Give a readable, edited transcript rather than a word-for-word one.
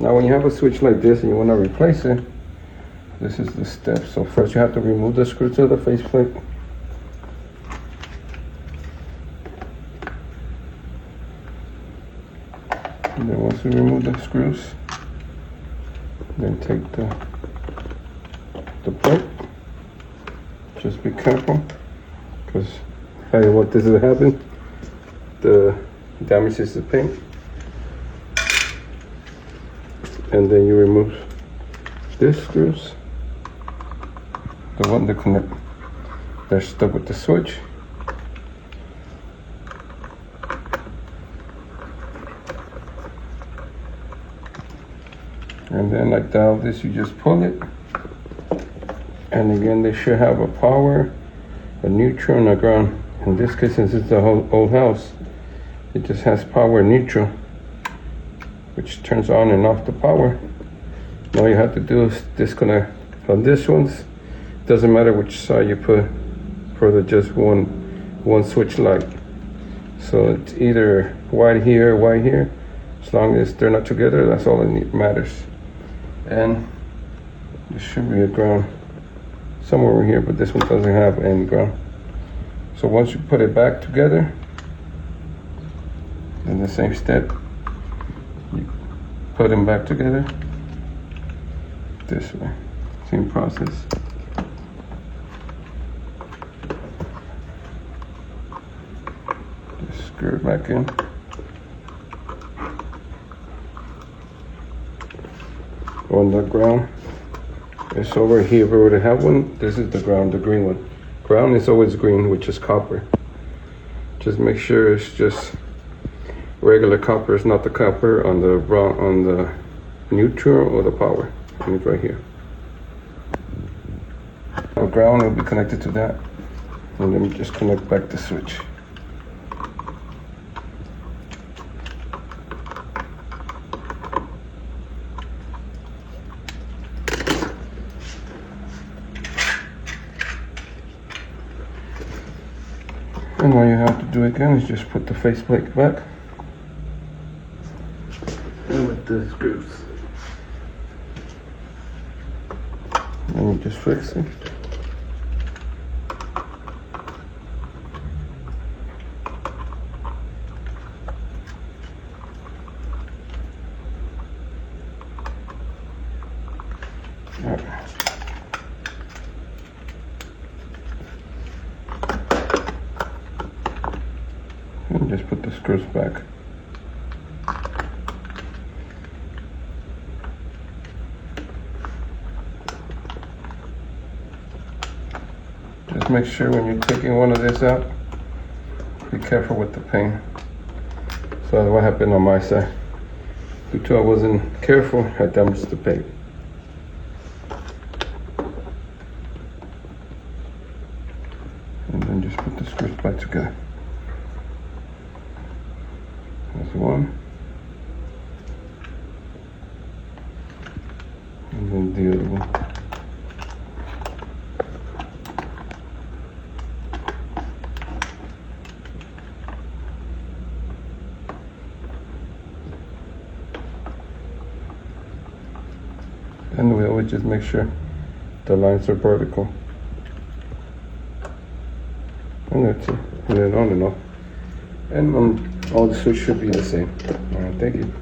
Now when you have a switch like this and you want to replace it, this is the step. So first you have to remove the screw to the faceplate. And then once you remove the screws, then take the plate. Just be careful, because I don't want this to happen. The damages the paint. And then you remove these screws, the one that connect, they're stuck with the switch. And then like that, this you just pull it. And again, they should have a power, a neutral, and a ground. In this case, since it's a whole old house, it just has power and neutral, which turns on and off the power. All you have to do is disconnect. On this ones, doesn't matter which side you put for the just one switch light. So it's either white here, white here. As long as they're not together, that's all that matters. And there should be a ground somewhere over here, but this one doesn't have any ground. So once you put it back together, in the same step, you put them back together this way. Same process. Just screw it back in. On the ground, it's over here. If we were to have one, this is the ground, the green one. Ground is always green, which is copper. Just make sure it's just regular copper. It's not the copper on the neutral or the power. And it's right here. Our ground will be connected to that, and then we just connect back the switch. And all you have to do again is just put the faceplate back. And with the screws. And you just fix it. All right. And just put the screws back. Just make sure when you're taking one of this out, be careful with the paint. So what happened on my side? Due to I wasn't careful, I damaged the paint. And then just put the screws back together. That's one. And then the other one. And we always just make sure the lines are vertical. And that's it. And then on and off. And all the switches should be the same. All right, thank you.